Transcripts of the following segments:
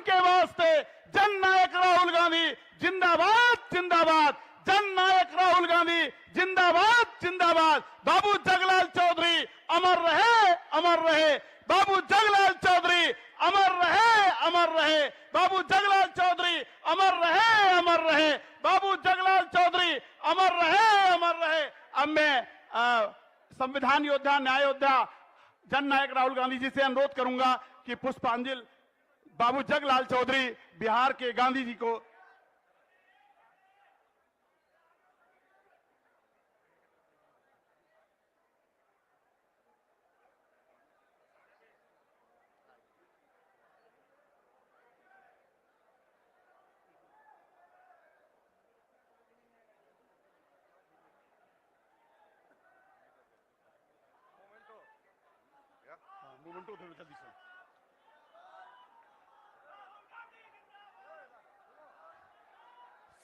के वास्ते जन नायक राहुल गांधी जिंदाबाद जिंदाबाद, जन नायक राहुल गांधी जिंदाबाद जिंदाबाद। बाबू जगलाल चौधरी अमर रहे, अमर रहे। बाबू जगलाल चौधरी अमर रहे, अमर रहे। बाबू जगलाल चौधरी अमर रहे, अमर रहे। बाबू जगलाल चौधरी अमर रहे, अमर रहे। अब मैं संविधान योद्धा, न्याय योद्धा जन नायक राहुल गांधी जी से अनुरोध करूंगा कि पुष्पांजलि बाबू जगलाल चौधरी बिहार के गांधी जी को।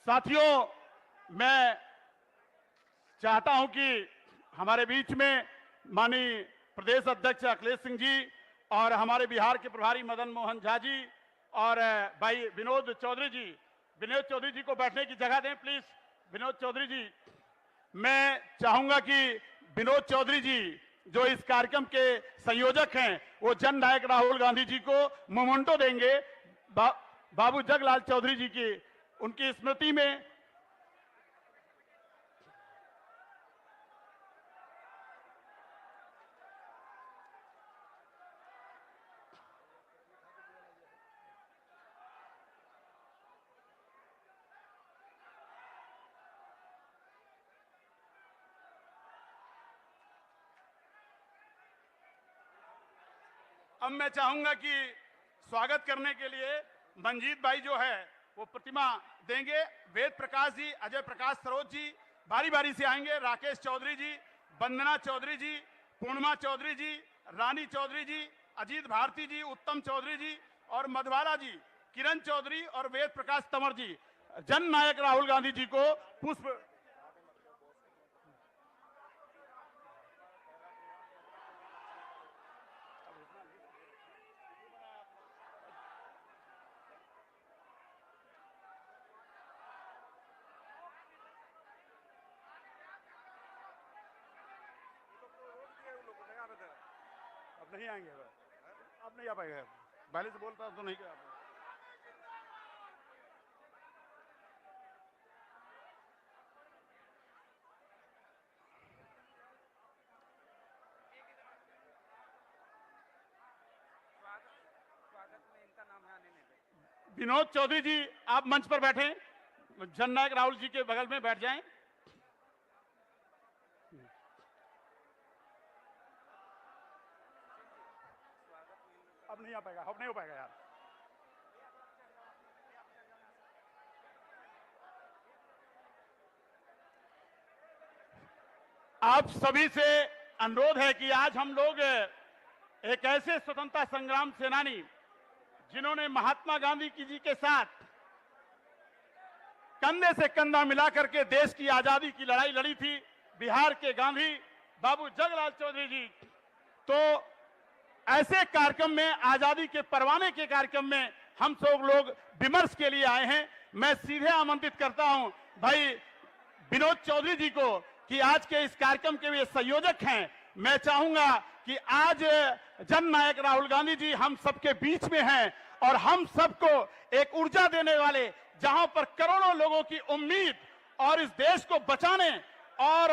साथियों, मैं चाहता हूं कि हमारे बीच में माननीय प्रदेश अध्यक्ष अखिलेश सिंह जी और हमारे बिहार के प्रभारी मदन मोहन झा जी और भाई विनोद चौधरी जी को बैठने की जगह दें प्लीज। विनोद चौधरी जी, मैं चाहूंगा कि विनोद चौधरी जी जो इस कार्यक्रम के संयोजक हैं वो जन नायक राहुल गांधी जी को मोमेंटो देंगे। बाबू जगलाल चौधरी जी की उनकी स्मृति में। अब मैं चाहूंगा कि स्वागत करने के लिए मंजीत भाई जो है वो प्रतिमा देंगे। वेद प्रकाश जी, अजय प्रकाश सरोज जी बारी बारी से आएंगे। राकेश चौधरी जी, वंदना चौधरी जी, पूर्णिमा चौधरी जी, रानी चौधरी जी, अजीत भारती जी, उत्तम चौधरी जी और मधवाला जी, किरण चौधरी और वेद प्रकाश तंवर जी जन नायक राहुल गांधी जी को पुष्प। अब नहीं आएंगे, अब नहीं आ पाएगा। पहले से बोलता तो नहीं क्या। विनोद चौधरी जी आप मंच पर बैठें, जन नायक राहुल जी के बगल में बैठ जाएं। अब नहीं आ पाएगा, अब नहीं हो पाएगा यार। आप सभी से अनुरोध है कि आज हम लोग एक ऐसे स्वतंत्रता संग्राम सेनानी जिन्होंने महात्मा गांधी जी के साथ कंधे से कंधा मिलाकर के देश की आजादी की लड़ाई लड़ी थी, बिहार के गांधी बाबू जगलाल चौधरी जी, तो ऐसे कार्यक्रम में, आजादी के परवाने के कार्यक्रम में हम सब लोग विमर्श के लिए आए हैं। मैं सीधे आमंत्रित करता हूं भाई विनोद चौधरी जी को कि आज के इस कार्यक्रम के वे संयोजक हैं। मैं चाहूंगा कि आज जन नायक राहुल गांधी जी हम सबके बीच में हैं और हम सबको एक ऊर्जा देने वाले, जहां पर करोड़ों लोगों की उम्मीद और इस देश को बचाने और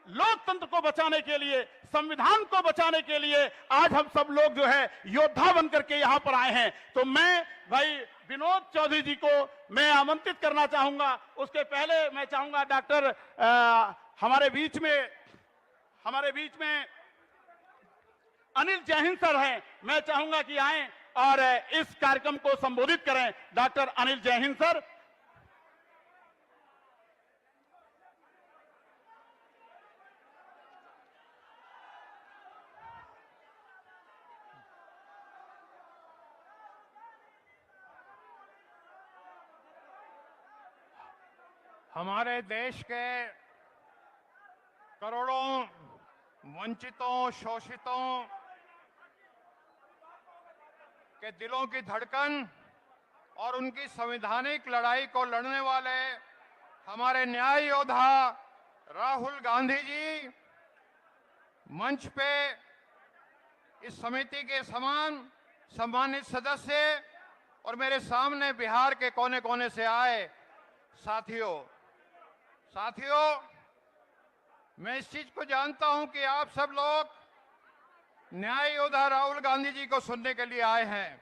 लोकतंत्र को बचाने के लिए, संविधान को बचाने के लिए आज हम सब लोग जो है योद्धा बनकर के यहां पर आए हैं। तो मैं भाई विनोद चौधरी जी को मैं आमंत्रित करना चाहूंगा। उसके पहले मैं चाहूंगा डॉक्टर हमारे बीच में अनिल जयहिंद सर हैं, मैं चाहूंगा कि आए और इस कार्यक्रम को संबोधित करें। डॉक्टर अनिल जयहिंद सर। हमारे देश के करोड़ों वंचितों, शोषितों के दिलों की धड़कन और उनकी संवैधानिक लड़ाई को लड़ने वाले हमारे न्याय योद्धा राहुल गांधी जी मंच पे इस समिति के समान सम्मानित सदस्य और मेरे सामने बिहार के कोने कोने से आए साथियों, मैं इस चीज को जानता हूं कि आप सब लोग न्याय योद्धा राहुल गांधी जी को सुनने के लिए आए हैं।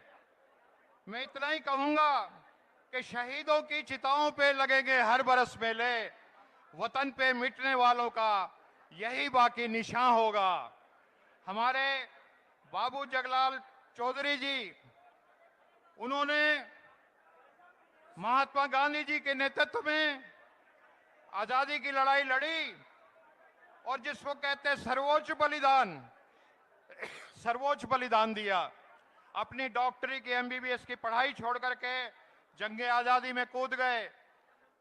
मैं इतना ही कहूंगा कि शहीदों की चिताओं पे लगेंगे हर बरस मेले, वतन पे मिटने वालों का यही बाकी निशान होगा। हमारे बाबू जगलाल चौधरी जी, उन्होंने महात्मा गांधी जी के नेतृत्व में आजादी की लड़ाई लड़ी और जिसको कहते हैं सर्वोच्च बलिदान दिया। अपनी डॉक्टरी की MBBS की पढ़ाई छोड़ करके जंगे आजादी में कूद गए।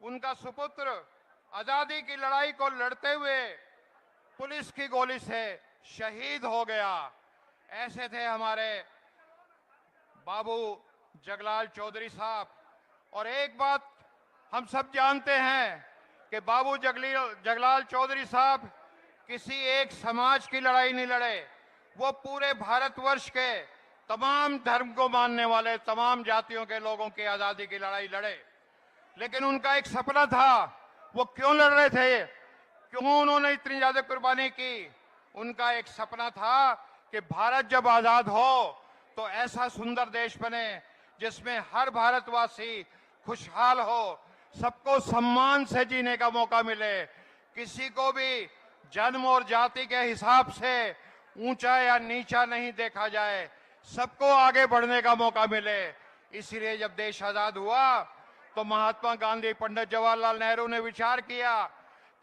उनका सुपुत्र आजादी की लड़ाई को लड़ते हुए पुलिस की गोली से शहीद हो गया। ऐसे थे हमारे बाबू जगलाल चौधरी साहब। और एक बात हम सब जानते हैं कि बाबू जगलाल चौधरी साहब किसी एक समाज की लड़ाई नहीं लड़े, वो पूरे भारतवर्ष के तमाम धर्म को मानने वाले तमाम जातियों के लोगों की आजादी की लड़ाई लड़े। लेकिन उनका एक सपना था। वो क्यों लड़ रहे थे, क्यों उन्होंने इतनी ज्यादा कुर्बानी की? उनका एक सपना था कि भारत जब आजाद हो तो ऐसा सुंदर देश बने जिसमें हर भारतवासी खुशहाल हो, सबको सम्मान से जीने का मौका मिले, किसी को भी जन्म और जाति के हिसाब से ऊंचा या नीचा नहीं देखा जाए, सबको आगे बढ़ने का मौका मिले। इसीलिए जब देश आजाद हुआ तो महात्मा गांधी, पंडित जवाहरलाल नेहरू ने विचार किया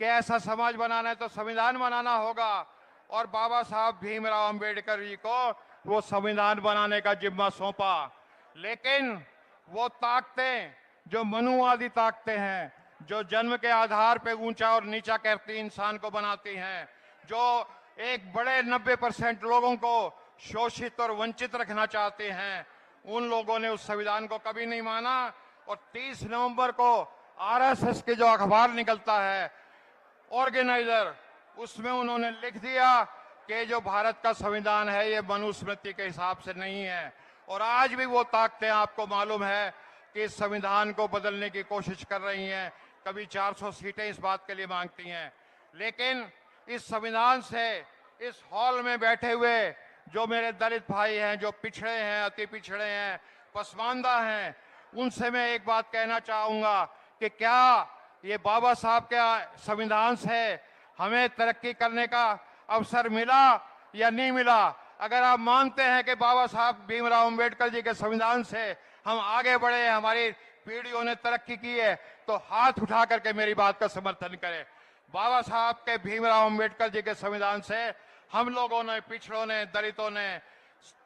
कि ऐसा समाज बनाना है तो संविधान बनाना होगा और बाबा साहब भीमराव अंबेडकर जी को वो संविधान बनाने का जिम्मा सौंपा। लेकिन वो ताकतें जो मनुवादी ताकतें हैं, जो जन्म के आधार पे ऊंचा और नीचा करती इंसान को बनाती हैं, जो एक बड़े 90% लोगों को शोषित और वंचित रखना चाहते हैं, उन लोगों ने उस संविधान को कभी नहीं माना। और 30 नवंबर को RSS के जो अखबार निकलता है ऑर्गेनाइजर, उसमें उन्होंने लिख दिया कि जो भारत का संविधान है ये मनुस्मृति के हिसाब से नहीं है। और आज भी वो ताकतें आपको मालूम है कि इस संविधान को बदलने की कोशिश कर रही हैं। कभी 400 सीटें इस बात के लिए मांगती हैं। लेकिन इस संविधान से इस हॉल में बैठे हुए जो मेरे दलित भाई हैं, जो पिछड़े हैं, अति पिछड़े हैं, पसमानदा हैं, उनसे मैं एक बात कहना चाहूंगा कि क्या ये बाबा साहब के संविधान से हमें तरक्की करने का अवसर मिला या नहीं मिला? अगर आप मानते हैं कि बाबा साहब भीमराव अंबेडकर जी के संविधान से हम आगे बढ़े, हमारी पीढ़ियों ने तरक्की की है, तो हाथ उठा करके मेरी बात का समर्थन करें। बाबा साहब के भीमराव अंबेडकर जी के संविधान से हम लोगों ने, पिछड़ों ने, दलितों ने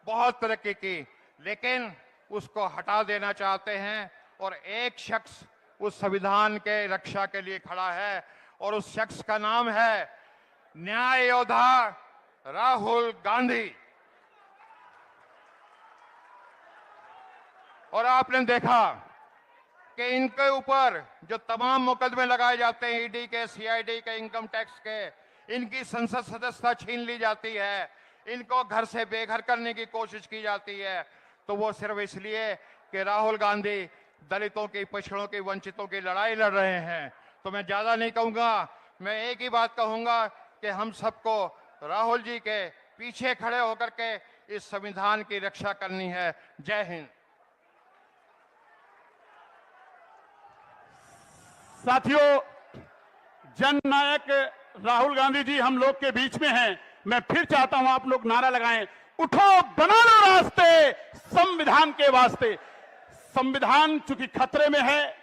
बहुत तरक्की की, लेकिन उसको हटा देना चाहते हैं। और एक शख्स उस संविधान के रक्षा के लिए खड़ा है और उस शख्स का नाम है न्याय योद्धा राहुल गांधी। और आपने देखा कि इनके ऊपर जो तमाम मुकदमे लगाए जाते हैं, ईडी के, CID के, इनकम टैक्स के, इनकी संसद सदस्यता छीन ली जाती है, इनको घर से बेघर करने की कोशिश की जाती है, तो वो सिर्फ इसलिए कि राहुल गांधी दलितों की, पिछड़ों की, वंचितों की लड़ाई लड़ रहे हैं। तो मैं ज्यादा नहीं कहूंगा, मैं एक ही बात कहूंगा कि हम सबको राहुल जी के पीछे खड़े होकर के इस संविधान की रक्षा करनी है। जय हिंद। साथियों, जननायक राहुल गांधी जी हम लोग के बीच में हैं। मैं फिर चाहता हूं आप लोग नारा लगाएं, उठो बना लो रास्ते संविधान के वास्ते। संविधान चूंकि खतरे में है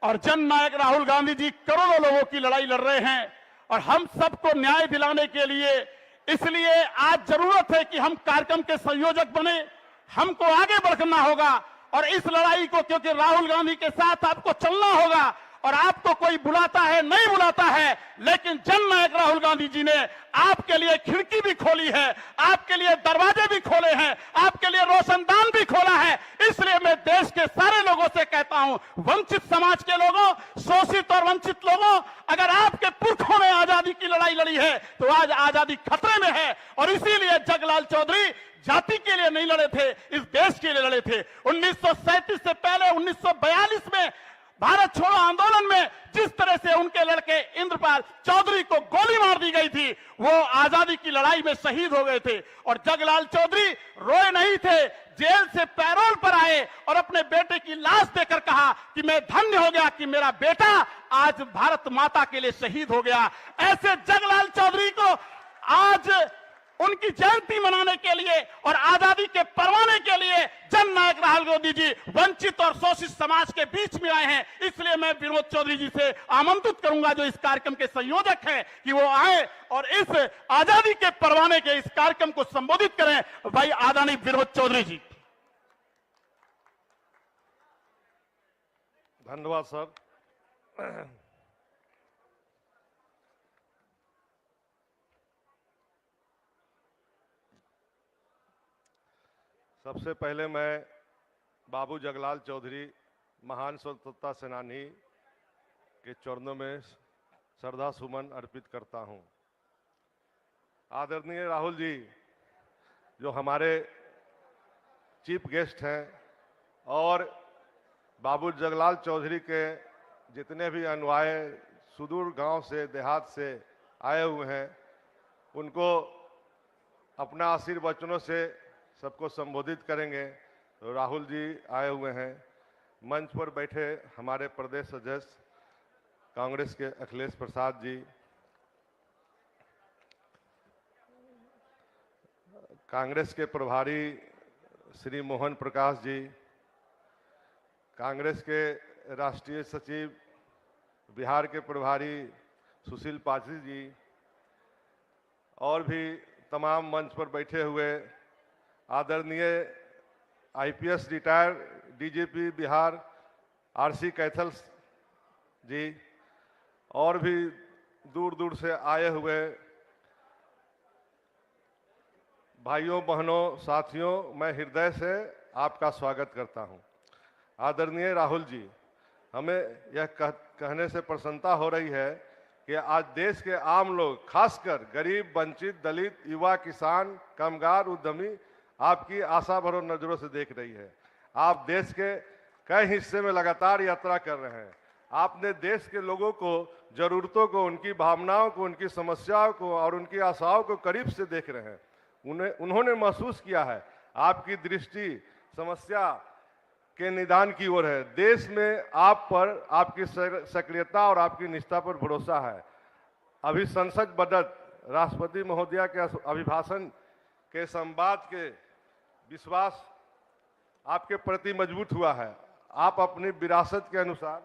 और जननायक राहुल गांधी जी करोड़ों लोगों की लड़ाई लड़ रहे हैं और हम सबको न्याय दिलाने के लिए, इसलिए आज जरूरत है कि हम कार्यक्रम के संयोजक बने। हमको आगे बढ़ना होगा और इस लड़ाई को, क्योंकि राहुल गांधी के साथ आपको चलना होगा। और आपको कोई बुलाता है, नहीं बुलाता है, लेकिन जननायक राहुल गांधी जी ने आपके लिए खिड़की भी खोली है, आपके लिए दरवाजे भी खोले हैं, आपके लिए रोशनदान भी खोला है। इसलिए मैं देश के सारे लोगों से हूं, वंचित समाज के लोगों, शोषित और वंचित लोगों, अगर आपके पुरखों ने आजादी की लड़ाई लड़ी है तो आज आजादी खतरे में है। और इसीलिए जगलाल चौधरी जाति के लिए नहीं लड़े थे, इस देश के लिए लड़े थे। 1937 से पहले 1942 में भारत छोड़ो आंदोलन में जिस तरह से उनके लड़के इंद्रपाल चौधरी को गोली मार दी गई थी, वो आजादी की लड़ाई में शहीद हो गए थे। और जगलाल चौधरी रोए नहीं थे, जेल से पैरोल पर आए और अपने बेटे की लाश देकर कहा कि मैं धन्य हो गया कि मेरा बेटा आज भारत माता के लिए शहीद हो गया। ऐसे जगलाल चौधरी को आज उनकी जयंती मनाने के लिए और आजादी के परवाने के लिए जननायक राहुल गांधी जी वंचित और शोषित समाज के बीच में आए हैं। इसलिए मैं विनोद चौधरी जी से आमंत्रित करूंगा, जो इस कार्यक्रम के संयोजक हैं, कि वो आए और इस आजादी के परवाने के इस कार्यक्रम को संबोधित करें। भाई आदरणीय विनोद चौधरी जी। धन्यवाद सर। सबसे पहले मैं बाबू जगलाल चौधरी, महान स्वतंत्रता सेनानी के चरणों में श्रद्धा सुमन अर्पित करता हूं। आदरणीय राहुल जी, जो हमारे चीफ गेस्ट हैं, और बाबू जगलाल चौधरी के जितने भी अनुयायी सुदूर गांव से, देहात से आए हुए हैं, उनको अपना आशीर्वचनों से सबको संबोधित करेंगे। तो राहुल जी आए हुए हैं, मंच पर बैठे हमारे प्रदेश अध्यक्ष कांग्रेस के अखिलेश प्रसाद जी, कांग्रेस के प्रभारी श्री मोहन प्रकाश जी, कांग्रेस के राष्ट्रीय सचिव बिहार के प्रभारी सुशील पासी जी, और भी तमाम मंच पर बैठे हुए आदरणीय IPS retired DGP Bihar RC Kaithal ji, और भी दूर दूर से आए हुए भाइयों बहनों साथियों, मैं हृदय से आपका स्वागत करता हूं। आदरणीय राहुल जी, हमें यह कहने से प्रसन्नता हो रही है कि आज देश के आम लोग, खासकर गरीब, वंचित, दलित, युवा, किसान, कामगार, उद्यमी आपकी आशा भरो नजरों से देख रही है। आप देश के कई हिस्से में लगातार यात्रा कर रहे हैं। आपने देश के लोगों को, जरूरतों को, उनकी भावनाओं को, उनकी समस्याओं को और उनकी आशाओं को करीब से देख रहे हैं। उन्होंने महसूस किया है, आपकी दृष्टि समस्या के निदान की ओर है। देश में आप पर, आपकी सक्रियता और आपकी निष्ठा पर भरोसा है। अभी संसद बजट, राष्ट्रपति महोदया के अभिभाषण के संवाद के विश्वास आपके प्रति मजबूत हुआ है। आप अपनी विरासत के अनुसार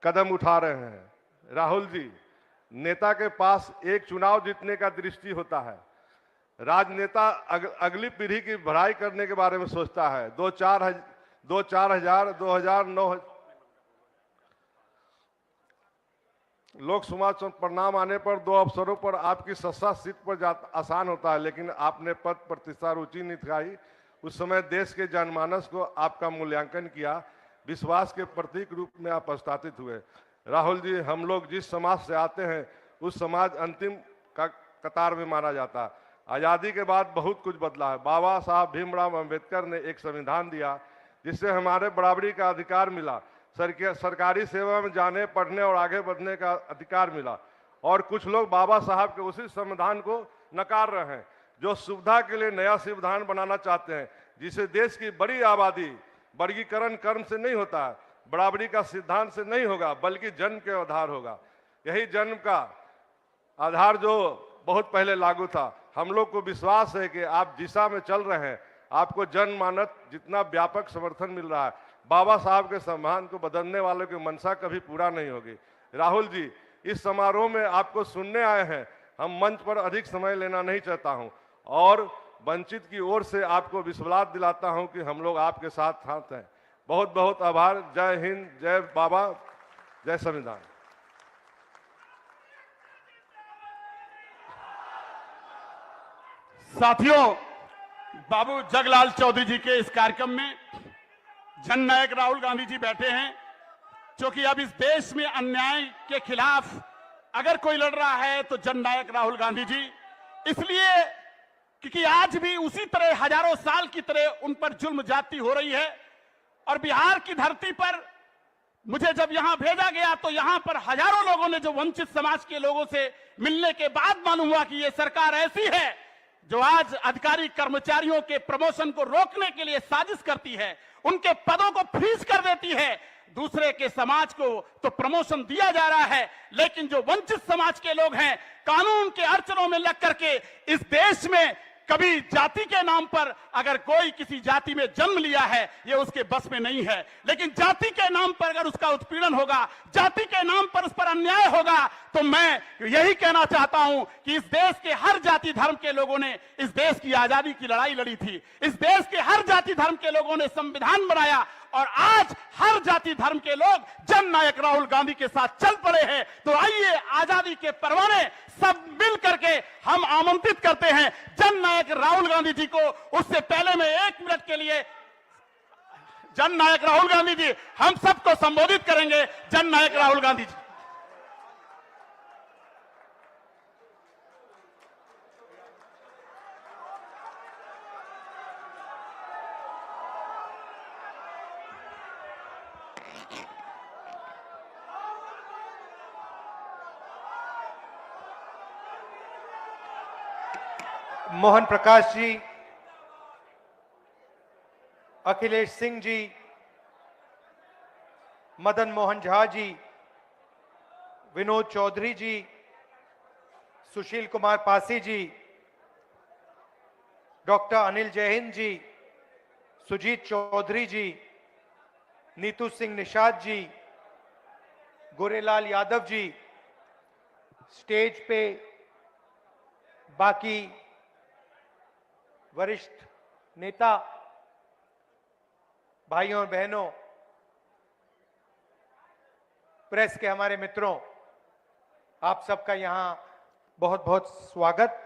कदम उठा रहे हैं। राहुल जी, नेता के पास एक चुनाव जीतने का दृष्टि होता है। राजनेता अगली पीढ़ी की भलाई करने के बारे में सोचता है। 2009 लोक समाज परिणाम आने पर 2 अवसरों पर आपकी सस्ता सीट पर आसान होता है, लेकिन आपने पद प्रतिष्ठा रुचि नहीं दिखाई। उस समय देश के जनमानस को आपका मूल्यांकन किया, विश्वास के प्रतीक रूप में आप स्थापित हुए। राहुल जी, हम लोग जिस समाज से आते हैं उस समाज अंतिम कतार में माना जाता है। आज़ादी के बाद बहुत कुछ बदला है। बाबा साहब भीमराव अंबेडकर ने एक संविधान दिया जिससे हमारे बराबरी का अधिकार मिला, सरकारी सेवा में जाने, पढ़ने और आगे बढ़ने का अधिकार मिला। और कुछ लोग बाबा साहब के उसी संविधान को नकार रहे हैं, जो सुविधा के लिए नया संविधान बनाना चाहते हैं, जिसे देश की बड़ी आबादी वर्गीकरण कर्म से नहीं होता है, बराबरी का सिद्धांत से नहीं होगा, बल्कि जन्म के आधार होगा। यही जन्म का आधार जो बहुत पहले लागू था। हम लोग को विश्वास है कि आप दिशा में चल रहे हैं। आपको जनमानस जितना व्यापक समर्थन मिल रहा है, बाबा साहब के सम्मान को बदलने वालों की मंशा कभी पूरा नहीं होगी। राहुल जी, इस समारोह में आपको सुनने आए हैं। हम मंच पर अधिक समय लेना नहीं चाहता हूं और वंचित की ओर से आपको विश्वास दिलाता हूं कि हम लोग आपके साथ हैं। बहुत बहुत आभार। जय हिंद, जय बाबा, जय संविधान। साथियों, बाबू जगलाल चौधरी जी के इस कार्यक्रम में जननायक राहुल गांधी जी बैठे हैं, क्योंकि अब इस देश में अन्याय के खिलाफ अगर कोई लड़ रहा है तो जननायक राहुल गांधी जी। इसलिए क्योंकि आज भी उसी तरह हजारों साल की तरह उन पर जुल्म जाती हो रही है। और बिहार की धरती पर मुझे जब यहां भेजा गया तो यहां पर हजारों लोगों ने, जो वंचित समाज के लोगों से मिलने के बाद मालूम हुआ कि यह सरकार ऐसी है जो आज अधिकारी कर्मचारियों के प्रमोशन को रोकने के लिए साजिश करती है, उनके पदों को फ्रीज कर देती है। दूसरे के समाज को तो प्रमोशन दिया जा रहा है, लेकिन जो वंचित समाज के लोग हैं, कानून के अड़चनों में लग करके इस देश में कभी जाति के नाम पर अगर कोई किसी जाति में जन्म लिया है, यह उसके बस में नहीं है। लेकिन जाति के नाम पर अगर उसका उत्पीड़न होगा, जाति के नाम पर उस पर अन्याय होगा, तो मैं यही कहना चाहता हूं कि इस देश के हर जाति धर्म के लोगों ने इस देश की आजादी की लड़ाई लड़ी थी। इस देश के हर जाति धर्म के लोगों ने संविधान बनाया और आज हर जाति धर्म के लोग जननायक राहुल गांधी के साथ चल पड़े हैं। तो आइए आजादी के परवाने सब मिल करके हम आमंत्रित करते हैं जननायक राहुल गांधी जी को। उससे पहले मैं 1 मिनट के लिए जननायक राहुल गांधी जी, हम सबको संबोधित करेंगे। जननायक राहुल गांधी जी। मोहन प्रकाश जी, अखिलेश सिंह जी, मदन मोहन झा जी, विनोद चौधरी जी, सुशील कुमार पासी जी, डॉक्टर अनिल जैन जी, सुजीत चौधरी जी, नीतू सिंह निषाद जी, गोरेलाल यादव जी, स्टेज पे बाकी वरिष्ठ नेता, भाइयों और बहनों, प्रेस के हमारे मित्रों, आप सबका यहां बहुत बहुत स्वागत।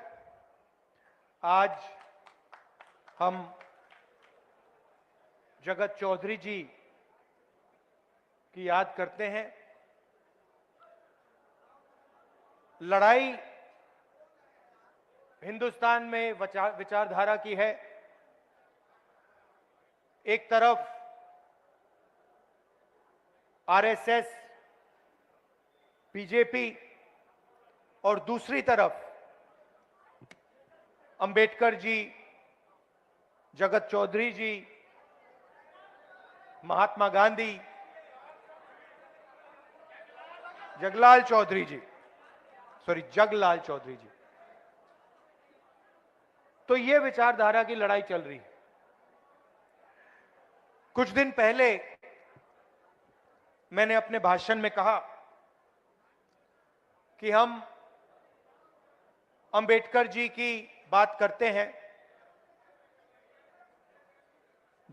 आज हम जगत चौधरी जी की याद करते हैं। लड़ाई हिंदुस्तान में विचारधारा की है। एक तरफ आरएसएस, बीजेपी और दूसरी तरफ अंबेडकर जी, जगत चौधरी जी, महात्मा गांधी, जगलाल चौधरी जी, जगलाल चौधरी जी। तो ये विचारधारा की लड़ाई चल रही है। कुछ दिन पहले मैंने अपने भाषण में कहा कि हम अंबेडकर जी की बात करते हैं,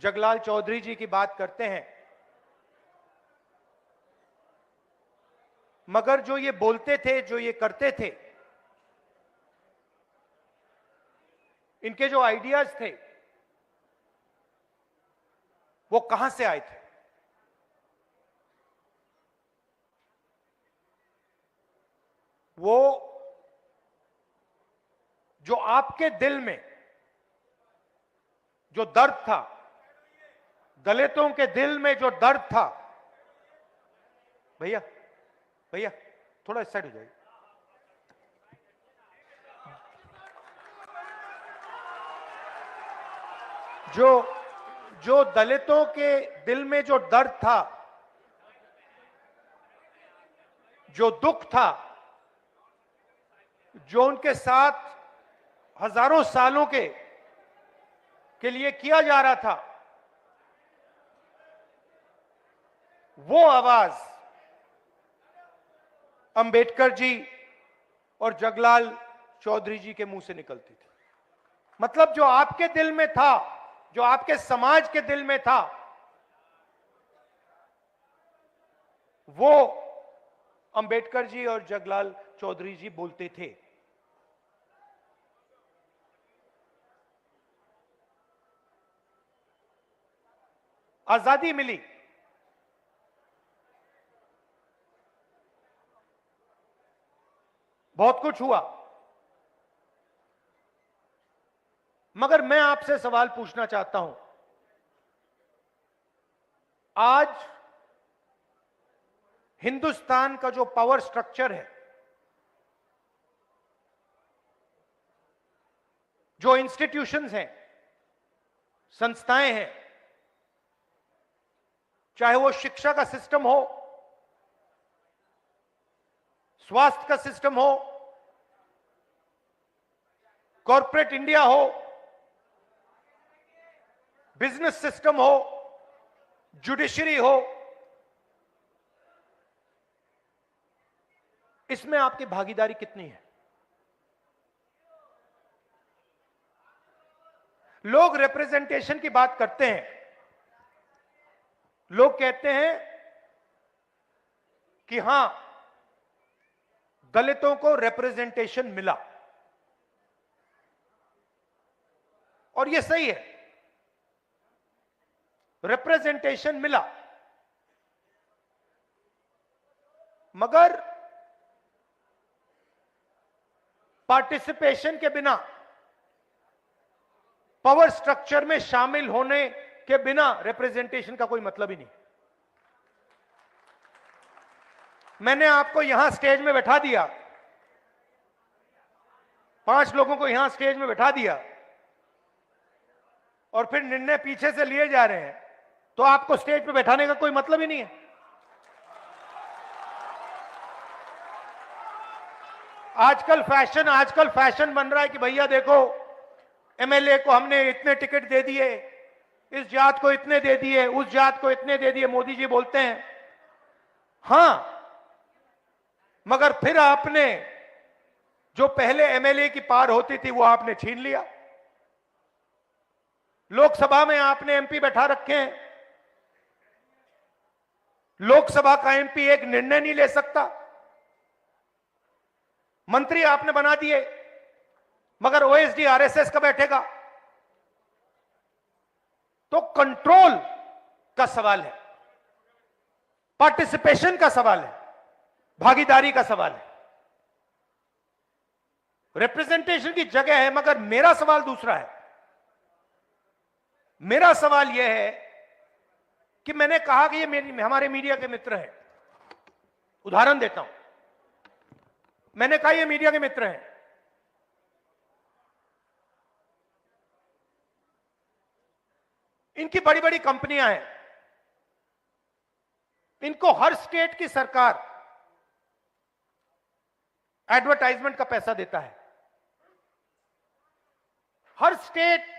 जगलाल चौधरी जी की बात करते हैं, मगर जो ये बोलते थे, जो ये करते थे, इनके जो आइडियाज थे वो कहां से आए थे? वो जो आपके दिल में जो दर्द था, दलितों के दिल में जो दर्द था, भैया भैया थोड़ा इस साइड हो जाइए। जो दलितों के दिल में जो दर्द था, जो दुख था, जो उनके साथ हजारों सालों के लिए किया जा रहा था, वो आवाज अंबेडकर जी और जगलाल चौधरी जी के मुंह से निकलती थी। मतलब जो आपके दिल में था, जो आपके समाज के दिल में था, वो अंबेडकर जी और जगलाल चौधरी जी बोलते थे। आजादी मिली, बहुत कुछ हुआ, मगर मैं आपसे सवाल पूछना चाहता हूं। आज हिंदुस्तान का जो पावर स्ट्रक्चर है, जो इंस्टीट्यूशंस हैं, संस्थाएं हैं, चाहे वो शिक्षा का सिस्टम हो, स्वास्थ्य का सिस्टम हो, कॉर्पोरेट इंडिया हो, बिजनेस सिस्टम हो, जुडिशरी हो, इसमें आपकी भागीदारी कितनी है? लोग रिप्रेजेंटेशन की बात करते हैं, लोग कहते हैं कि हां, दलितों को रिप्रेजेंटेशन मिला, और यह सही है, रिप्रेजेंटेशन मिला, मगर पार्टिसिपेशन के बिना, पावर स्ट्रक्चर में शामिल होने के बिना रिप्रेजेंटेशन का कोई मतलब ही नहीं। मैंने आपको यहां स्टेज में बैठा दिया, 5 लोगों को यहां स्टेज में बैठा दिया, और फिर निर्णय पीछे से लिए जा रहे हैं, तो आपको स्टेज पे बैठाने का कोई मतलब ही नहीं है। आजकल फैशन बन रहा है कि भैया देखो, एमएलए को हमने इतने टिकट दे दिए, इस जात को इतने दे दिए, उस जात को इतने दे दिए। मोदी जी बोलते हैं हां, मगर फिर आपने जो पहले एमएलए की पार होती थी वो आपने छीन लिया। लोकसभा में आपने एमपी बैठा रखे हैं, लोकसभा का एमपी एक निर्णय नहीं ले सकता। मंत्री आपने बना दिए, मगर ओएसडी आरएसएस का बैठेगा। तो कंट्रोल का सवाल है, पार्टिसिपेशन का सवाल है, भागीदारी का सवाल है। रिप्रेजेंटेशन की जगह है, मगर मेरा सवाल दूसरा है। मेरा सवाल यह है कि मैंने कहा कि ये हमारे मीडिया के मित्र हैं। उदाहरण देता हूं, मैंने कहा ये मीडिया के मित्र हैं, इनकी बड़ी बड़ी कंपनियां हैं, इनको हर स्टेट की सरकार एडवर्टाइजमेंट का पैसा देता है। हर स्टेट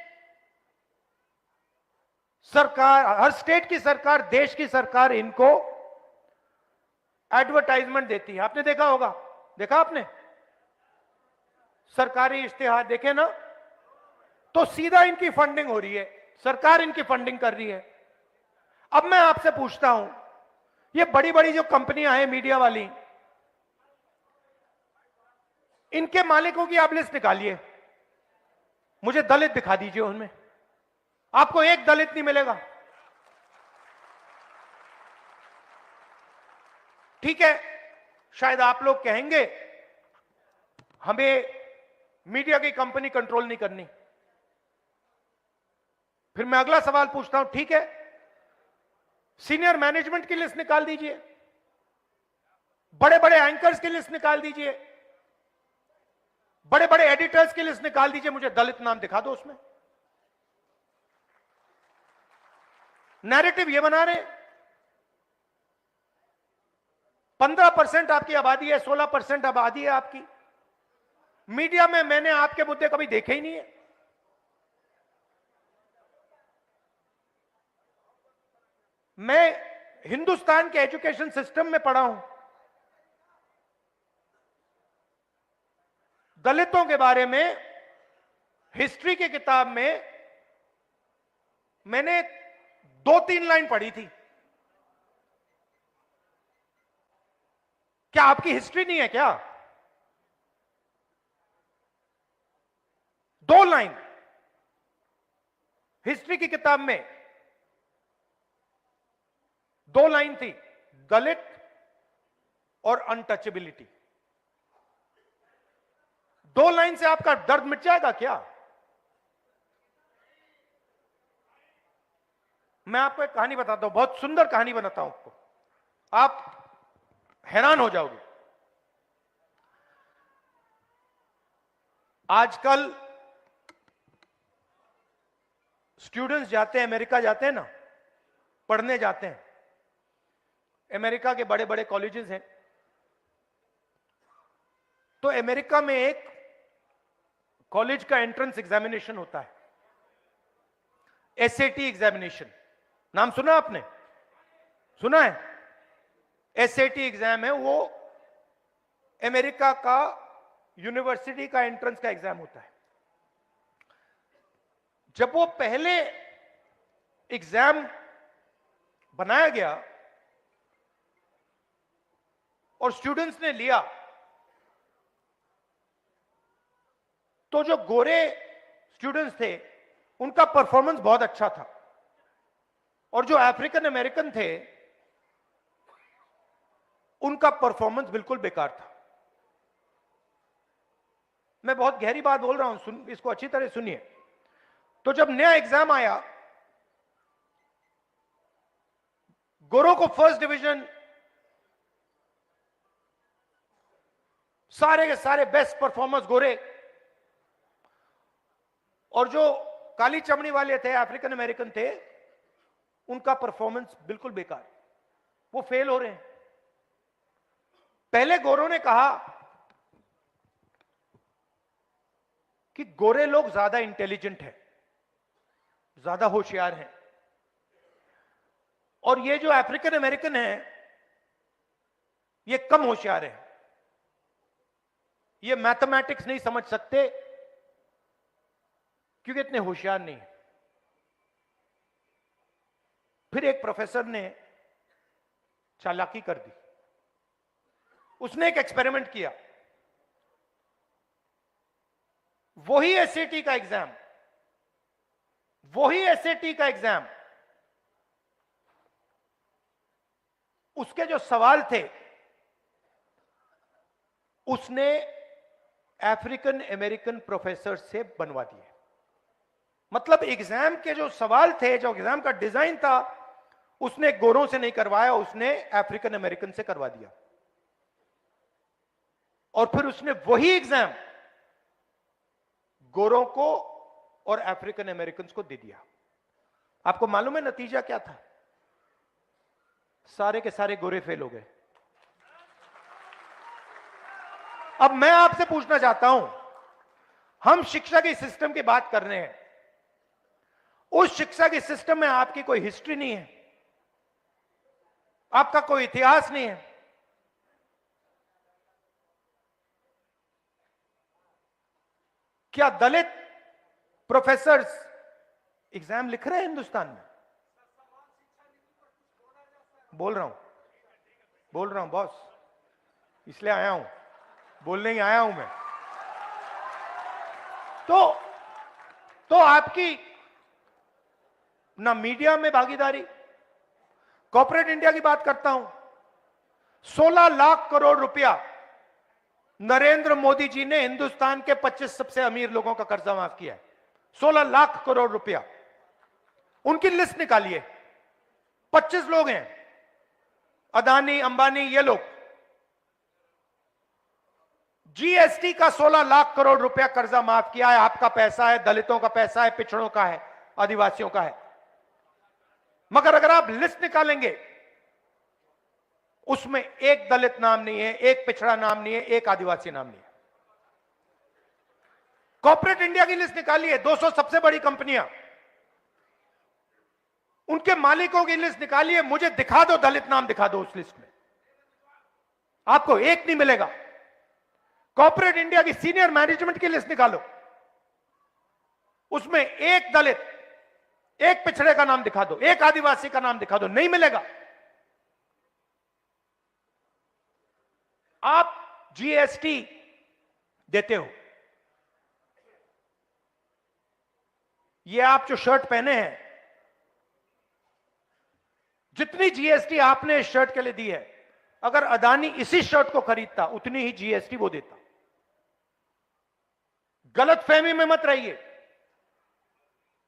की सरकार, देश की सरकार इनको एडवर्टाइजमेंट देती है। आपने देखा होगा, देखा आपने सरकारी इश्तिहार देखे ना, तो सीधा इनकी फंडिंग हो रही है, सरकार इनकी फंडिंग कर रही है। अब मैं आपसे पूछता हूं, ये बड़ी बड़ी जो कंपनियां हैं मीडिया वाली, इनके मालिकों की आप लिस्ट निकालिए, मुझे दलित दिखा दीजिए उनमें, आपको एक दलित नहीं मिलेगा। ठीक है, शायद आप लोग कहेंगे हमें मीडिया की कंपनी कंट्रोल नहीं करनी। फिर मैं अगला सवाल पूछता हूं, ठीक है, सीनियर मैनेजमेंट की लिस्ट निकाल दीजिए, बड़े बड़े एंकर्स की लिस्ट निकाल दीजिए, बड़े बड़े एडिटर्स की लिस्ट निकाल दीजिए, मुझे दलित नाम दिखा दो उसमें। नैरेटिव ये बना रहे, 15% आपकी आबादी है, 16% आबादी है आपकी। मीडिया में मैंने आपके मुद्दे कभी देखे ही नहीं है। मैं हिंदुस्तान के एजुकेशन सिस्टम में पढ़ा हूं, दलितों के बारे में हिस्ट्री की किताब में मैंने 2-3 लाइन पढ़ी थी। क्या आपकी हिस्ट्री नहीं है क्या? 2 लाइन हिस्ट्री की किताब में 2 लाइन थी, दलित और अनटचेबिलिटी। 2 लाइन से आपका दर्द मिट जाएगा क्या? मैं आपको एक कहानी बताता हूं, बहुत सुंदर कहानी बताता हूं आपको, आप हैरान हो जाओगे। आजकल स्टूडेंट्स जाते हैं, अमेरिका जाते हैं ना, पढ़ने जाते हैं। अमेरिका के बड़े बड़े कॉलेजेस हैं। तो अमेरिका में एक कॉलेज का एंट्रेंस एग्जामिनेशन होता है, एसएटी एग्जामिनेशन। नाम सुना आपने? सुना है? एसएटी एग्जाम है वो, अमेरिका का यूनिवर्सिटी का एंट्रेंस का एग्जाम होता है। जब वो पहले एग्जाम बनाया गया और स्टूडेंट्स ने लिया, तो जो गोरे स्टूडेंट्स थे उनका परफॉर्मेंस बहुत अच्छा था, और जो अफ्रीकन अमेरिकन थे उनका परफॉर्मेंस बिल्कुल बेकार था। मैं बहुत गहरी बात बोल रहा हूं, इसको अच्छी तरह सुनिए। तो जब नया एग्जाम आया, गोरों को फर्स्ट डिवीजन, सारे के सारे बेस्ट परफॉर्मर्स गोरे, और जो काली चमड़ी वाले थे, अफ्रीकन अमेरिकन थे, उनका परफॉर्मेंस बिल्कुल बेकार, वो फेल हो रहे हैं। पहले गोरों ने कहा कि गोरे लोग ज्यादा इंटेलिजेंट हैं, ज्यादा होशियार हैं, और ये जो अफ्रीकन अमेरिकन हैं ये कम होशियार हैं, ये मैथमेटिक्स नहीं समझ सकते क्योंकि इतने होशियार नहीं है। फिर एक प्रोफेसर ने चालाकी कर दी, उसने एक एक्सपेरिमेंट किया। वही एसएटी का एग्जाम, उसके जो सवाल थे उसने अफ्रीकन अमेरिकन प्रोफेसर से बनवा दिए। मतलब एग्जाम के जो सवाल थे, जो एग्जाम का डिजाइन था, उसने गोरों से नहीं करवाया, उसने अफ्रीकन अमेरिकन से करवा दिया। और फिर उसने वही एग्जाम गोरों को और अफ्रीकन अमेरिकन को दे दिया। आपको मालूम है नतीजा क्या था? सारे के सारे गोरे फेल हो गए। अब मैं आपसे पूछना चाहता हूं, हम शिक्षा के सिस्टम की बात कर रहे हैं, उस शिक्षा के सिस्टम में आपकी कोई हिस्ट्री नहीं है, आपका कोई इतिहास नहीं है। क्या दलित प्रोफेसर्स एग्जाम लिख रहे हैं हिंदुस्तान में? बोल रहा हूं बॉस, इसलिए आया हूं, बोलने ही आया हूं मैं। तो आपकी ना मीडिया में भागीदारी, कॉर्पोरेट इंडिया की बात करता हूं, 16 लाख करोड़ रुपया नरेंद्र मोदी जी ने हिंदुस्तान के 25 सबसे अमीर लोगों का कर्जा माफ किया है। 16 लाख करोड़ रुपया, उनकी लिस्ट निकालिए। 25 लोग हैं, अदानी, अंबानी, ये लोग। जीएसटी का 16 लाख करोड़ रुपया कर्जा माफ किया है। आपका पैसा है, दलितों का पैसा है, पिछड़ों का है, आदिवासियों का है। मगर अगर आप लिस्ट निकालेंगे, उसमें एक दलित नाम नहीं है, एक पिछड़ा नाम नहीं है, एक आदिवासी नाम नहीं है। कॉर्पोरेट इंडिया की लिस्ट निकालिए, 200 सबसे बड़ी कंपनियां, उनके मालिकों की लिस्ट निकालिए, मुझे दिखा दो, दलित नाम दिखा दो उस लिस्ट में, आपको एक नहीं मिलेगा। कॉर्पोरेट इंडिया की सीनियर मैनेजमेंट की लिस्ट निकालो, उसमें एक दलित, एक पिछड़े का नाम दिखा दो, एक आदिवासी का नाम दिखा दो, नहीं मिलेगा। आप जीएसटी देते हो, ये आप जो शर्ट पहने हैं, जितनी जीएसटी आपने इस शर्ट के लिए दी है, अगर अदानी इसी शर्ट को खरीदता उतनी ही जीएसटी वो देता। गलतफहमी में मत रहिए।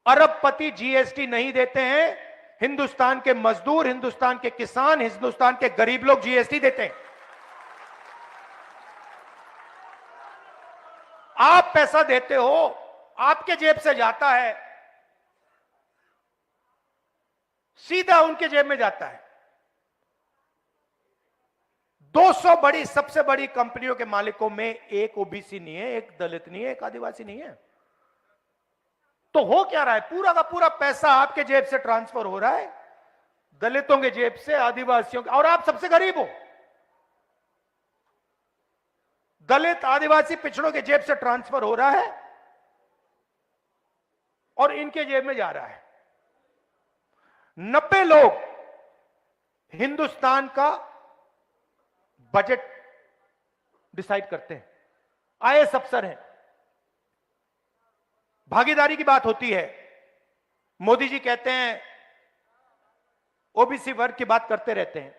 अरबपति जीएसटी नहीं देते हैं, हिंदुस्तान के मजदूर, हिंदुस्तान के किसान, हिंदुस्तान के गरीब लोग जीएसटी देते हैं। आप पैसा देते हो, आपके जेब से जाता है, सीधा उनके जेब में जाता है। 200 बड़ी, सबसे बड़ी कंपनियों के मालिकों में एक ओबीसी नहीं है, एक दलित नहीं है, एक आदिवासी नहीं है। तो हो क्या रहा है? पूरा का पूरा पैसा आपके जेब से ट्रांसफर हो रहा है, दलितों के जेब से, आदिवासियों के, और आप सबसे गरीब हो। दलित, आदिवासी, पिछड़ों के जेब से ट्रांसफर हो रहा है और इनके जेब में जा रहा है। 90 लोग हिंदुस्तान का बजट डिसाइड करते हैं, आईएएस अफसर हैं। भागीदारी की बात होती है, मोदी जी कहते हैं ओबीसी वर्ग की बात करते रहते हैं।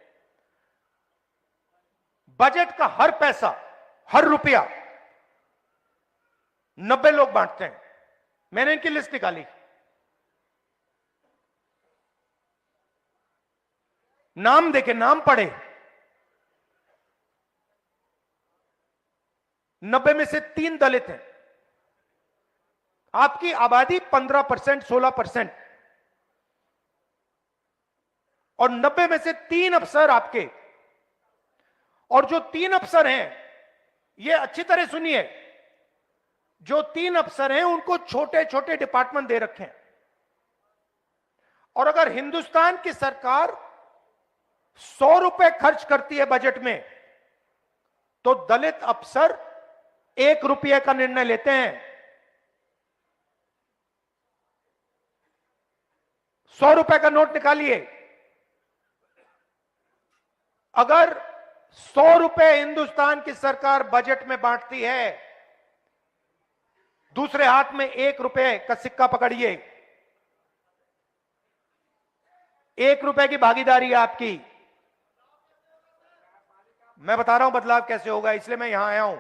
बजट का हर पैसा, हर रुपया 90 लोग बांटते हैं। मैंने इनकी लिस्ट निकाली। नाम देखे, नाम पढ़े। 90 में से 3 दलित हैं। आपकी आबादी 15%, 16%, और 90 में से 3 अफसर आपके। और जो 3 अफसर हैं, ये अच्छी तरह सुनिए, जो 3 अफसर हैं उनको छोटे छोटे डिपार्टमेंट दे रखे हैं। और अगर हिंदुस्तान की सरकार 100 रुपए खर्च करती है बजट में, तो दलित अफसर 1 रुपये का निर्णय लेते हैं। 100 रुपए का नोट निकालिए। अगर 100 रुपए हिंदुस्तान की सरकार बजट में बांटती है, दूसरे हाथ में 1 रुपए का सिक्का पकड़िए। 1 रुपए की भागीदारी है आपकी। मैं बता रहा हूं बदलाव कैसे होगा, इसलिए मैं यहां आया हूं।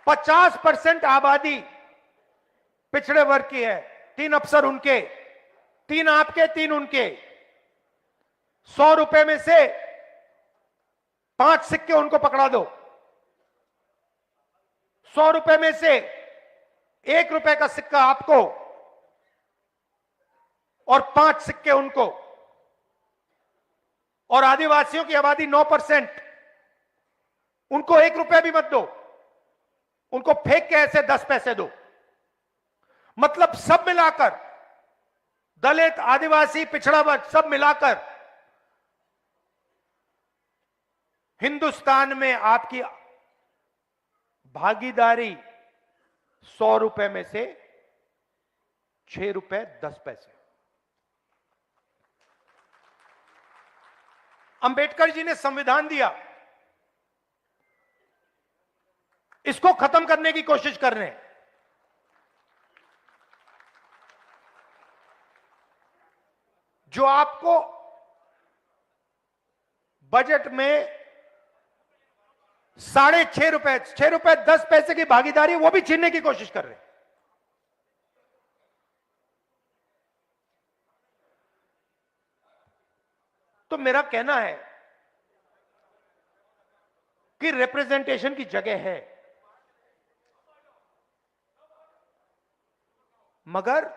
50% आबादी पिछड़े वर्ग की है। 3 अफसर उनके, 3 आपके, 3 उनके। 100 रुपए में से 5 सिक्के उनको पकड़ा दो। 100 रुपए में से 1 रुपए का सिक्का आपको और 5 सिक्के उनको। और आदिवासियों की आबादी 9%, उनको 1 रुपए भी मत दो, उनको फेंक के ऐसे 10 पैसे दो। मतलब सब मिलाकर, दलित, आदिवासी, पिछड़ा वर्ग सब मिलाकर हिंदुस्तान में आपकी भागीदारी 100 रुपए में से 6 रुपए 10 पैसे। अंबेडकर जी ने संविधान दिया, इसको खत्म करने की कोशिश कर रहे हैं। जो आपको बजट में 6.5 रुपए, 6 रुपए 10 पैसे की भागीदारी, वो भी छीनने की कोशिश कर रहे हैं। तो मेरा कहना है कि रिप्रेजेंटेशन की जगह है, मगर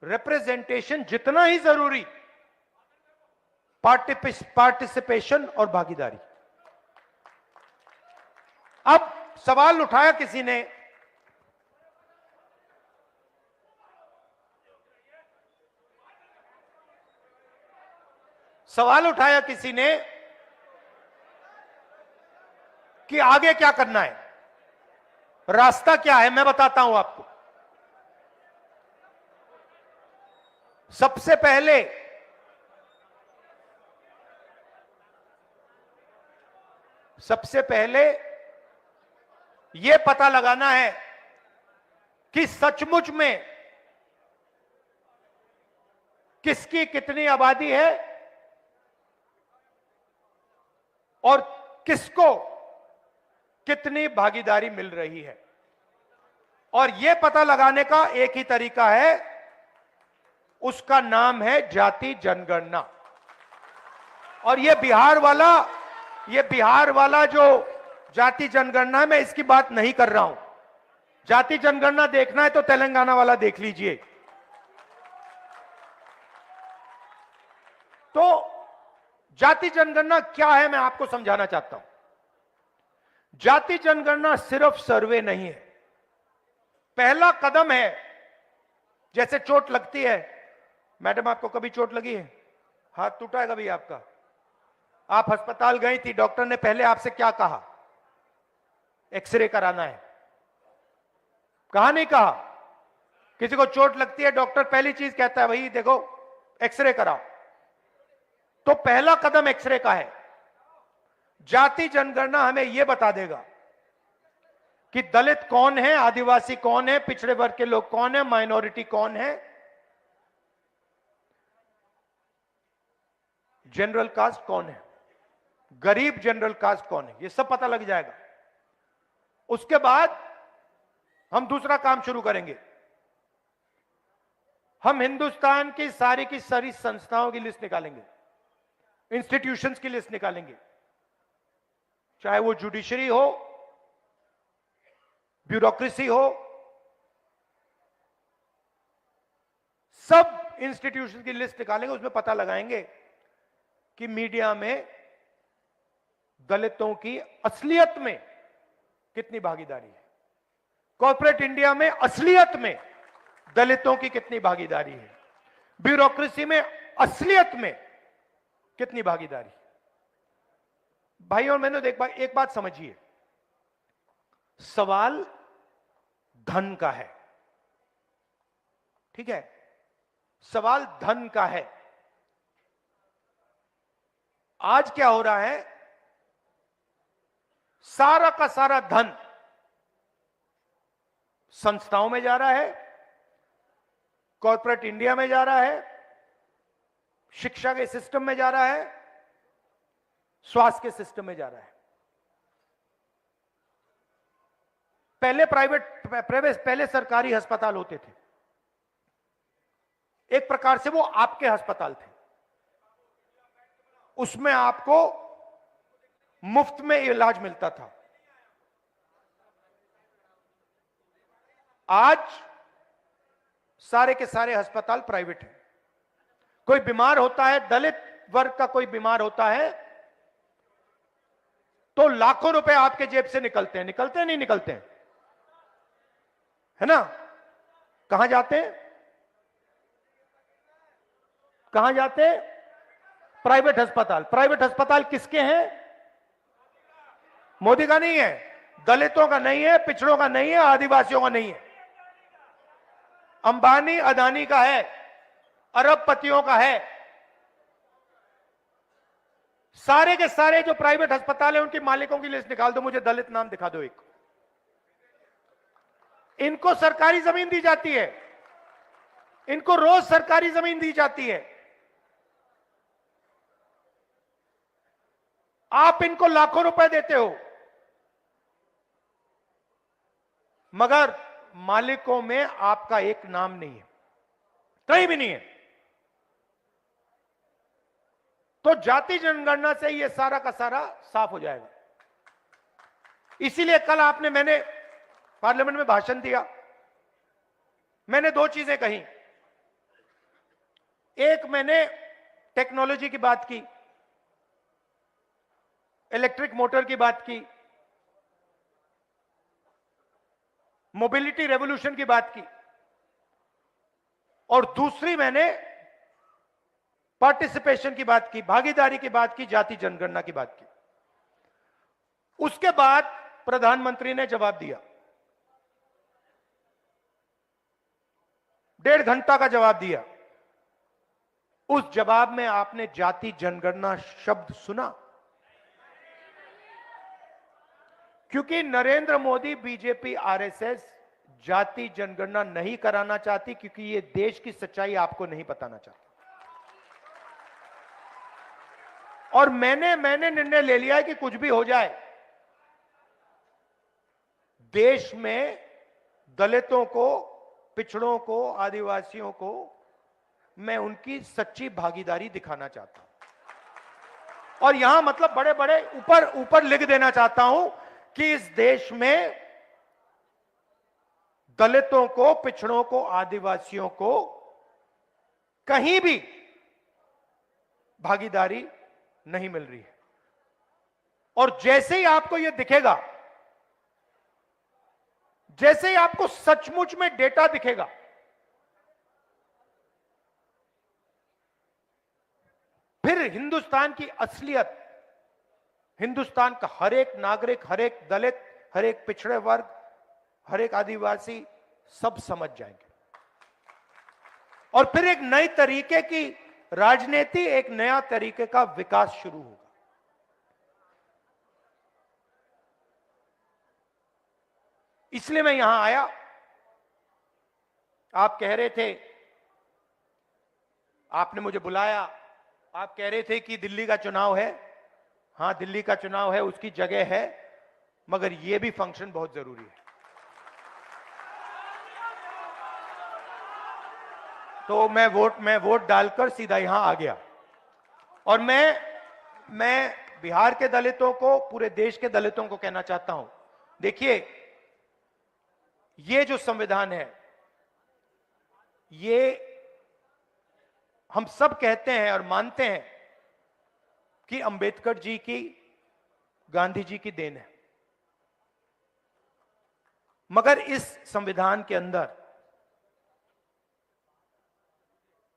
रिप्रेजेंटेशन जितना ही जरूरी, पार्टिसिपेशन और भागीदारी। अब सवाल उठाया किसी ने, कि आगे क्या करना है, रास्ता क्या है। मैं बताता हूं आपको। सबसे पहले यह पता लगाना है कि सचमुच में किसकी कितनी आबादी है और किसको कितनी भागीदारी मिल रही है। और यह पता लगाने का एक ही तरीका है, उसका नाम है जाति जनगणना। और यह बिहार वाला जो जाति जनगणना है, मैं इसकी बात नहीं कर रहा हूं। जाति जनगणना देखना है तो तेलंगाना वाला देख लीजिए। तो जाति जनगणना क्या है, मैं आपको समझाना चाहता हूं। जाति जनगणना सिर्फ सर्वे नहीं है, पहला कदम है। जैसे चोट लगती है, मैडम आपको कभी चोट लगी है? हाथ टूटा है कभी आपका? आप अस्पताल गई थी, डॉक्टर ने पहले आपसे क्या कहा? एक्सरे कराना है। कहा नहीं कहा? किसी को चोट लगती है, डॉक्टर पहली चीज कहता है भाई देखो एक्सरे कराओ। तो पहला कदम एक्सरे का है। जाति जनगणना हमें यह बता देगा कि दलित कौन है, आदिवासी कौन है, पिछड़े वर्ग के लोग कौन है, माइनॉरिटी कौन है, जनरल कास्ट कौन है, गरीब जनरल कास्ट कौन है, यह सब पता लग जाएगा। उसके बाद हम दूसरा काम शुरू करेंगे। हम हिंदुस्तान की सारी संस्थाओं की लिस्ट निकालेंगे, इंस्टीट्यूशंस की लिस्ट निकालेंगे, चाहे वो जुडिशरी हो, ब्यूरोक्रेसी हो, सब इंस्टीट्यूशन की लिस्ट निकालेंगे। उसमें पता लगाएंगे कि मीडिया में दलितों की असलियत में कितनी भागीदारी है, कॉर्पोरेट इंडिया में असलियत में दलितों की कितनी भागीदारी है, ब्यूरोक्रेसी में असलियत में कितनी भागीदारी। भाई और मैंने एक बात समझिए, सवाल धन का है, ठीक है? सवाल धन का है। आज क्या हो रहा है, सारा का सारा धन संस्थाओं में जा रहा है, कॉर्पोरेट इंडिया में जा रहा है, शिक्षा के सिस्टम में जा रहा है, स्वास्थ्य के सिस्टम में जा रहा है। पहले सरकारी अस्पताल होते थे, एक प्रकार से वो आपके अस्पताल थे, उसमें आपको मुफ्त में इलाज मिलता था। आज सारे के सारे अस्पताल प्राइवेट हैं। कोई बीमार होता है, दलित वर्ग का कोई बीमार होता है, तो लाखों रुपए आपके जेब से निकलते हैं, नहीं निकलते हैं, है ना? कहां जाते हैं? कहां जाते हैं? प्राइवेट अस्पताल। प्राइवेट अस्पताल किसके हैं? मोदी का नहीं है, दलितों का नहीं है, पिछड़ों का नहीं है, आदिवासियों का नहीं है, अंबानी अदानी का है, अरबपतियों का है। सारे के सारे जो प्राइवेट अस्पताल है उनके मालिकों की लिस्ट निकाल दो, मुझे दलित नाम दिखा दो एक। इनको सरकारी जमीन दी जाती है, इनको रोज सरकारी जमीन दी जाती है, आप इनको लाखों रुपए देते हो, मगर मालिकों में आपका एक नाम नहीं है, कहीं भी नहीं है। तो जाति जनगणना से यह सारा का सारा साफ हो जाएगा। इसीलिए कल मैंने पार्लियामेंट में भाषण दिया, मैंने दो चीजें कही। एक, मैंने टेक्नोलॉजी की बात की, इलेक्ट्रिक मोटर की बात की, मोबिलिटी रेवोल्यूशन की बात की, और दूसरी मैंने पार्टिसिपेशन की बात की, भागीदारी की बात की, जाति जनगणना की बात की। उसके बाद प्रधानमंत्री ने जवाब दिया, 1.5 घंटा का जवाब दिया। उस जवाब में आपने जाति जनगणना शब्द सुना? क्योंकि नरेंद्र मोदी, बीजेपी, आरएसएस जाति जनगणना नहीं कराना चाहती, क्योंकि ये देश की सच्चाई आपको नहीं बताना चाहती। और मैंने निर्णय ले लिया है कि कुछ भी हो जाए, देश में दलितों को, पिछड़ों को, आदिवासियों को मैं उनकी सच्ची भागीदारी दिखाना चाहता हूं। और यहां मतलब बड़े बड़े ऊपर ऊपर लिख देना चाहता हूं कि इस देश में दलितों को, पिछड़ों को, आदिवासियों को कहीं भी भागीदारी नहीं मिल रही है। और जैसे ही आपको यह दिखेगा, जैसे ही आपको सचमुच में डेटा दिखेगा, फिर हिंदुस्तान की असलियत, हिंदुस्तान का हर एक नागरिक, हर एक दलित, हर एक पिछड़े वर्ग, हर एक आदिवासी सब समझ जाएंगे। और फिर एक नई तरीके की राजनीति, एक नया तरीके का विकास शुरू होगा। इसलिए मैं यहां आया। आप कह रहे थे, आपने मुझे बुलाया, आप कह रहे थे कि दिल्ली का चुनाव है। हां, दिल्ली का चुनाव है, उसकी जगह है, मगर यह भी फंक्शन बहुत जरूरी है। तो मैं वोट डालकर सीधा यहां आ गया। और मैं बिहार के दलितों को, पूरे देश के दलितों को कहना चाहता हूं, देखिए, ये जो संविधान है, ये हम सब कहते हैं और मानते हैं कि अंबेडकर जी की, गांधी जी की देन है। मगर इस संविधान के अंदर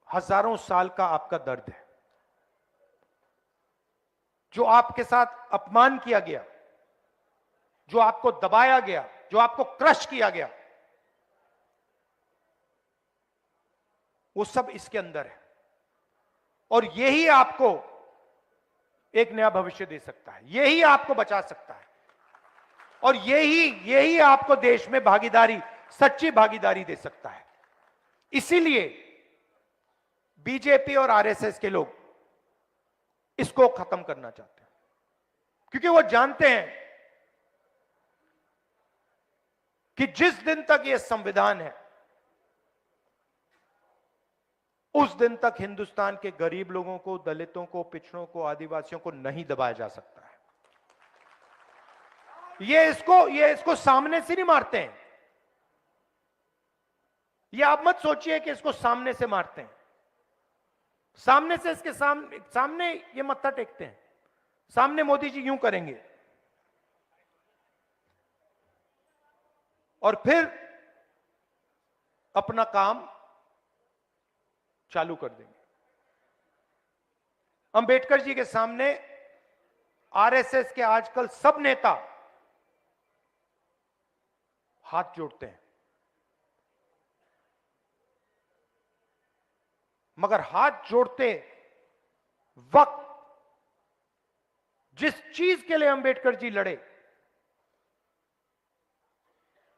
हजारों साल का आपका दर्द है। जो आपके साथ अपमान किया गया, जो आपको दबाया गया, जो आपको क्रश किया गया, वो सब इसके अंदर है। और यही आपको एक नया भविष्य दे सकता है, यही आपको बचा सकता है, और यही आपको देश में भागीदारी, सच्ची भागीदारी दे सकता है। इसीलिए बीजेपी और आरएसएस के लोग इसको खत्म करना चाहते हैं, क्योंकि वो जानते हैं कि जिस दिन तक यह संविधान है, उस दिन तक हिंदुस्तान के गरीब लोगों को, दलितों को, पिछड़ों को, आदिवासियों को नहीं दबाया जा सकता है। ये इसको सामने से नहीं मारते हैं। ये आप मत सोचिए कि इसको सामने से मारते हैं। सामने से, इसके सामने ये मत्था टेकते हैं। सामने मोदी जी यूं करेंगे और फिर अपना काम चालू कर देंगे। अंबेडकर जी के सामने आरएसएस के आजकल सब नेता हाथ जोड़ते हैं, मगर हाथ जोड़ते वक्त जिस चीज के लिए अंबेडकर जी लड़े,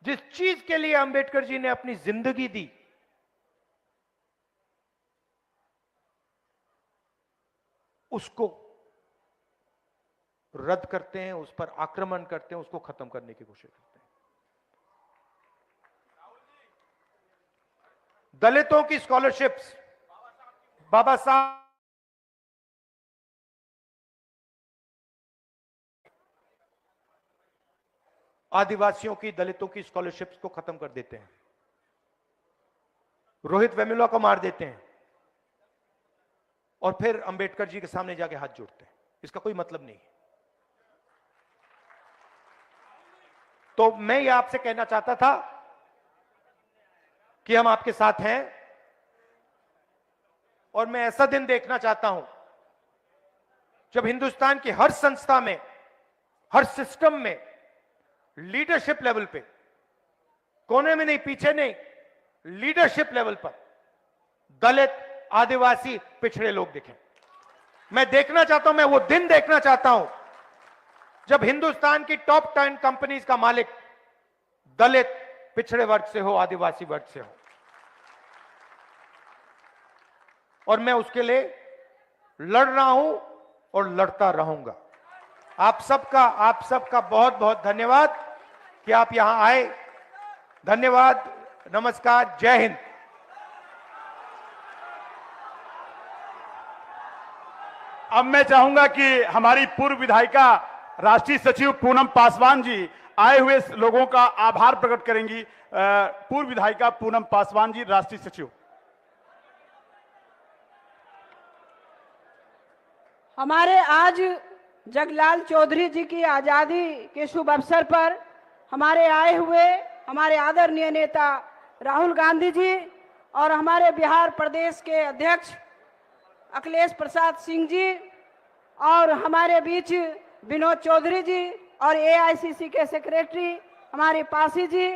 जिस चीज के लिए अंबेडकर जी ने अपनी जिंदगी दी, उसको रद्द करते हैं, उस पर आक्रमण करते हैं, उसको खत्म करने की कोशिश करते हैं। दलितों की स्कॉलरशिप्स, बाबा साहब आदिवासियों की, दलितों की स्कॉलरशिप्स को खत्म कर देते हैं, रोहित वेमुला को मार देते हैं, और फिर अंबेडकर जी के सामने जाके हाथ जोड़ते हैं। इसका कोई मतलब नहीं है। तो मैं ये आपसे कहना चाहता था कि हम आपके साथ हैं, और मैं ऐसा दिन देखना चाहता हूं जब हिंदुस्तान की हर संस्था में, हर सिस्टम में, लीडरशिप लेवल पे, कोने में नहीं, पीछे नहीं, लीडरशिप लेवल पर दलित, आदिवासी, पिछड़े लोग दिखें। मैं देखना चाहता हूं, मैं वो दिन देखना चाहता हूं जब हिंदुस्तान की टॉप 10 कंपनीज का मालिक दलित, पिछड़े वर्ग से हो, आदिवासी वर्ग से हो। और मैं उसके लिए लड़ रहा हूं, और लड़ता रहूंगा। आप सबका बहुत बहुत धन्यवाद कि आप यहां आए। धन्यवाद, नमस्कार, जय हिंद। अब मैं चाहूंगा कि हमारी पूर्व विधायिका राष्ट्रीय सचिव पूनम पासवान जी आए हुए लोगों का आभार प्रकट करेंगी। पूर्व विधायिका पूनम पासवान जी, राष्ट्रीय सचिव। हमारे आज जगलाल चौधरी जी की आजादी के शुभ अवसर पर हमारे आए हुए हमारे आदरणीय नेता राहुल गांधी जी और हमारे बिहार प्रदेश के अध्यक्ष अखिलेश प्रसाद सिंह जी और हमारे बीच विनोद चौधरी जी और एआईसीसी के सेक्रेटरी हमारे पासी जी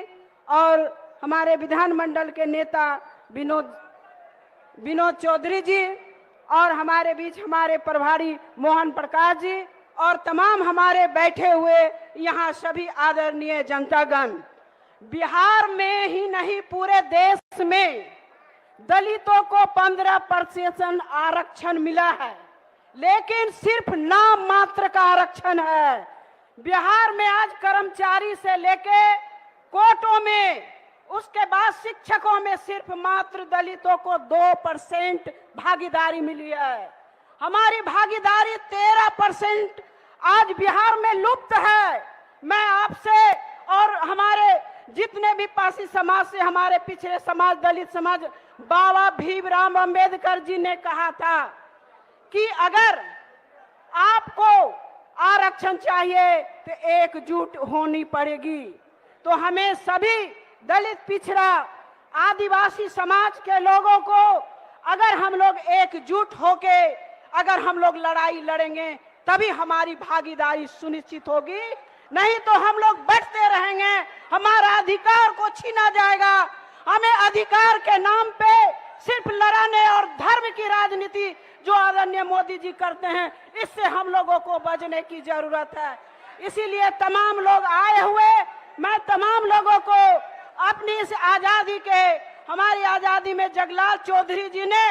और हमारे विधानमंडल के नेता विनोद चौधरी जी और हमारे बीच हमारे प्रभारी मोहन प्रकाश जी और तमाम हमारे बैठे हुए यहाँ सभी आदरणीय जनतागण। बिहार में ही नहीं पूरे देश में दलितों को 15% आरक्षण मिला है, लेकिन सिर्फ नाम मात्र का आरक्षण है। बिहार में आज कर्मचारी से लेके कोर्टों में, उसके बाद शिक्षकों में सिर्फ मात्र दलितों को 2% भागीदारी मिली है। हमारी भागीदारी 13% आज बिहार में लुप्त है। मैं आपसे और हमारे जितने भी पासी समाज से, हमारे पिछड़े समाज, दलित समाज, बाबा भीमराव अंबेडकर जी ने कहा था कि अगर आपको आरक्षण चाहिए तो एकजुट होनी पड़ेगी। तो हमें सभी दलित, पिछड़ा, आदिवासी समाज के लोगों को अगर हम लोग एकजुट होके अगर हम लोग लड़ाई लड़ेंगे तभी हमारी भागीदारी सुनिश्चित होगी, नहीं तो हम लोग बैठते रहेंगे, हमारा अधिकार को छीना जाएगा। हमें अधिकार के नाम पे सिर्फ लड़ाने और धर्म की राजनीति जो आदरणीय मोदी जी करते हैं, इससे हम लोगों को बचने की जरूरत है। इसीलिए तमाम लोग आए हुए, मैं तमाम लोगों को अपनी इस आजादी के, हमारी आजादी में जगलाल चौधरी जी ने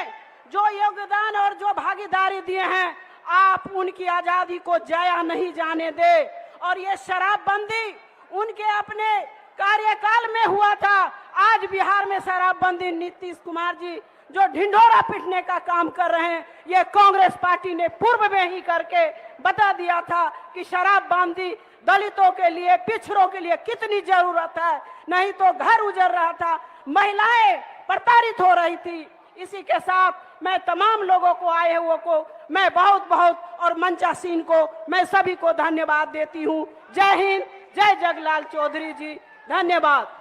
जो योगदान और जो भागीदारी दिए हैं, आप उनकी आजादी को जाया नहीं जाने दे। और ये शराबबंदी उनके अपने कार्यकाल में हुआ था। आज बिहार में शराबबंदी नीतीश कुमार जी जो ढिंढोरा पीटने का काम कर रहे हैं, ये कांग्रेस पार्टी ने पूर्व में ही करके बता दिया था कि शराबबंदी दलितों के लिए, पिछड़ों के लिए कितनी जरूरत है, नहीं तो घर उजड़ रहा था, महिलाएं प्रताड़ित हो रही थी। इसी के साथ मैं तमाम लोगों को, आए हुए को मैं बहुत बहुत, और मंचासीन को मैं सभी को धन्यवाद देती हूँ। जय हिंद, जय जगलाल चौधरी जी, धन्यवाद।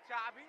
चाबी